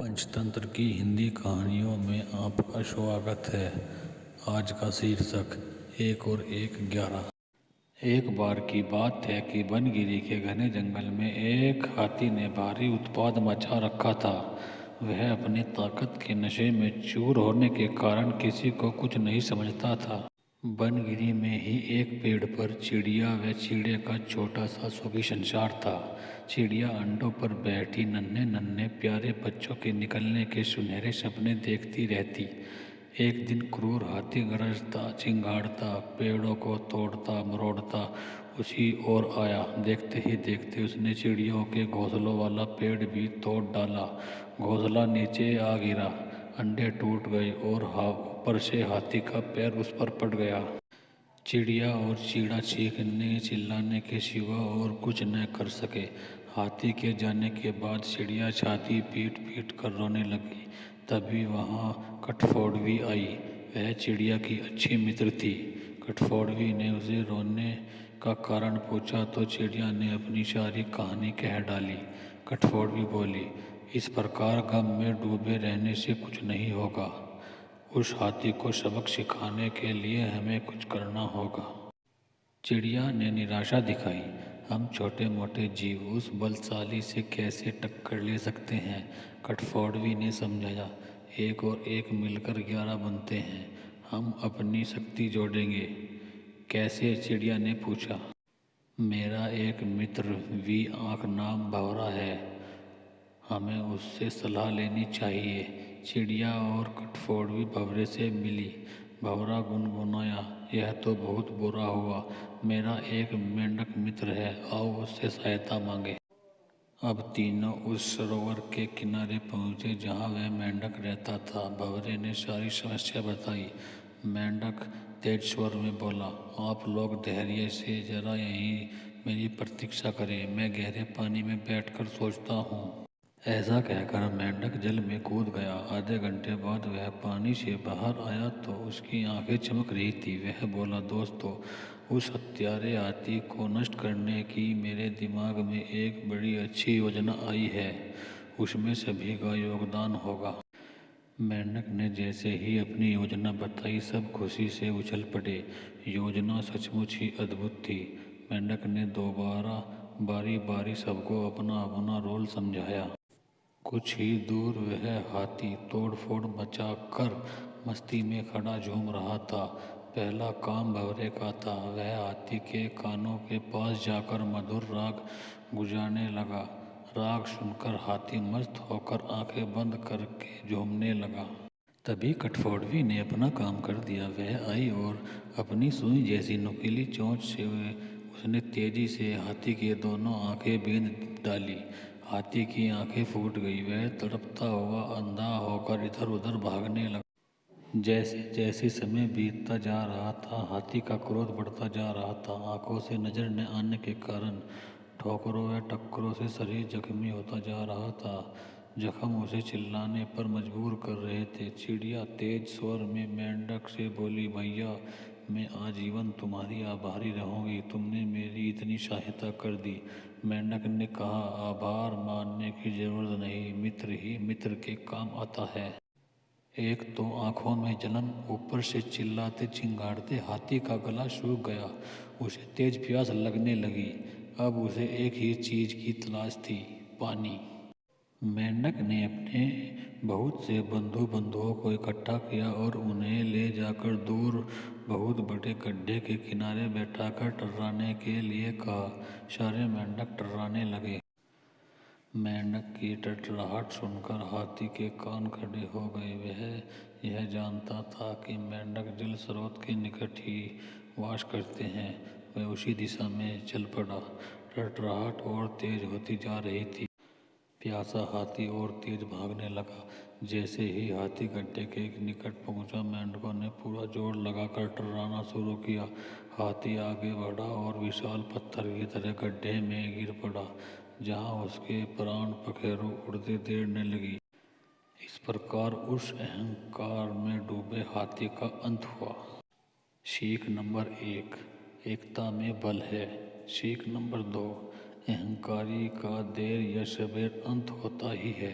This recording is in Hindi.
पंचतंत्र की हिंदी कहानियों में आपका स्वागत है। आज का शीर्षक 1 और 1 11। एक बार की बात है कि बनगिरी के घने जंगल में एक हाथी ने भारी उत्पात मचा रखा था। वह अपनी ताकत के नशे में चूर होने के कारण किसी को कुछ नहीं समझता था। बनगिरी में ही एक पेड़ पर चिड़िया व चीड़े का छोटा सा सुखी संसार था। चिड़िया अंडों पर बैठी नन्हे नन्हे प्यारे बच्चों के निकलने के सुनहरे सपने देखती रहती। एक दिन क्रूर हाथी गरजता चिंगाड़ता पेड़ों को तोड़ता मरोड़ता उसी ओर आया। देखते ही देखते उसने चिड़ियों के घोंसलों वाला पेड़ भी तोड़ डाला। घोंसला नीचे आ गिरा, अंडे टूट गए और ऊपर से हाथी का पैर उस पर पड़ गया। चिड़िया और चीड़ा चीखने चिल्लाने के सिवा और कुछ न कर सके। हाथी के जाने के बाद चिड़िया छाती पीट पीट कर रोने लगी। तभी वहाँ कठफोड़वी आई। वह चिड़िया की अच्छी मित्र थी। कठफोड़वी ने उसे रोने का कारण पूछा तो चिड़िया ने अपनी सारी कहानी कह डाली। कठफोड़वी बोली, इस प्रकार गम में डूबे रहने से कुछ नहीं होगा। उस हाथी को सबक सिखाने के लिए हमें कुछ करना होगा। चिड़िया ने निराशा दिखाई। हम छोटे मोटे जीव उस बलशाली से कैसे टक्कर ले सकते हैं। कठफोड़वी ने समझाया, 1 और 1 मिलकर 11 बनते हैं। हम अपनी शक्ति जोड़ेंगे। कैसे? चिड़िया ने पूछा। मेरा एक मित्र वी आँख नाम भंवरा है, हमें उससे सलाह लेनी चाहिए। चिड़िया और कठफोड़वी भंवरे से मिली। भंवरा गुनगुनाया, यह तो बहुत बुरा हुआ। मेरा एक मेंढक मित्र है, आओ उससे सहायता मांगे। अब तीनों उस सरोवर के किनारे पहुँचे जहाँ वह मेंढक रहता था। भंवरे ने सारी समस्या बताई। मेंढक तेज स्वर में बोला, आप लोग धैर्य से जरा यहीं मेरी प्रतीक्षा करें, मैं गहरे पानी में बैठकर सोचता हूँ। ऐसा कहकर मेंढक जल में कूद गया। आधे घंटे बाद वह पानी से बाहर आया तो उसकी आंखें चमक रही थी। वह बोला, दोस्तों, उस हत्यारे हाथी को नष्ट करने की मेरे दिमाग में एक बड़ी अच्छी योजना आई है। उसमें सभी का योगदान होगा। मेंढक ने जैसे ही अपनी योजना बताई सब खुशी से उछल पड़े। योजना सचमुच ही अद्भुत थी। मेंढक ने दोबारा बारी बारी सबको अपना अपना रोल समझाया। कुछ ही दूर वह हाथी तोड़ फोड़ मचा कर मस्ती में खड़ा झूम रहा था। पहला काम भंवरे का था। वह हाथी के कानों के पास जाकर मधुर राग गुजारने लगा। राग सुनकर हाथी मस्त होकर आंखें बंद करके झूमने लगा। तभी कठफोड़वी ने अपना काम कर दिया। वह आई और अपनी सुई जैसी नुकीली चोंच से उसने तेजी से हाथी की दोनों आंखें बींध डाली। हाथी की आंखें फूट गई। वह तड़पता हुआ अंधा होकर इधर उधर भागने लगा। जैसे जैसे समय बीतता जा रहा था हाथी का क्रोध बढ़ता जा रहा था। आंखों से नजर न आने के कारण ठोकरों व टक्करों से शरीर जख्मी होता जा रहा था। जख्म उसे चिल्लाने पर मजबूर कर रहे थे। चिड़िया तेज स्वर में मेंढक से बोली, भैया, मैं आजीवन तुम्हारी आभारी रहूंगी, तुमने मेरी इतनी सहायता कर दी। मेंढक ने कहा, आभार मानने की जरूरत नहीं, मित्र ही मित्र के काम आता है। एक तो आंखों में जलन, ऊपर से चिल्लाते चिंगाड़ते हाथी का गला सूख गया। उसे तेज प्यास लगने लगी। अब उसे एक ही चीज की तलाश थी, पानी। मेंढक ने अपने बहुत से बंधुओं को इकट्ठा किया और उन्हें ले जाकर दूर बहुत बड़े गड्ढे के किनारे बैठाकर टर्राने के लिए कहा। सारे मेंढक टर्राने लगे। मेंढक की टटराहट सुनकर हाथी के कान खड़े हो गए। वह यह जानता था कि मेंढक जल स्रोत के निकट ही वास करते हैं। वह उसी दिशा में चल पड़ा। टटराहट और तेज होती जा रही थी। प्यासा हाथी और तेज भागने लगा। जैसे ही हाथी गड्ढे के निकट पहुंचा, मेंढकों ने पूरा जोर लगाकर टर्राना शुरू किया। हाथी आगे बढ़ा और विशाल पत्थर की तरह गड्ढे में गिर पड़ा, जहां उसके प्राण पखेरु उड़ते तैरने लगी। इस प्रकार उस अहंकार में डूबे हाथी का अंत हुआ। सीख नंबर 1, एकता में बल है। सीख नंबर 2, अहंकारी का देर या सवेर अंत होता ही है।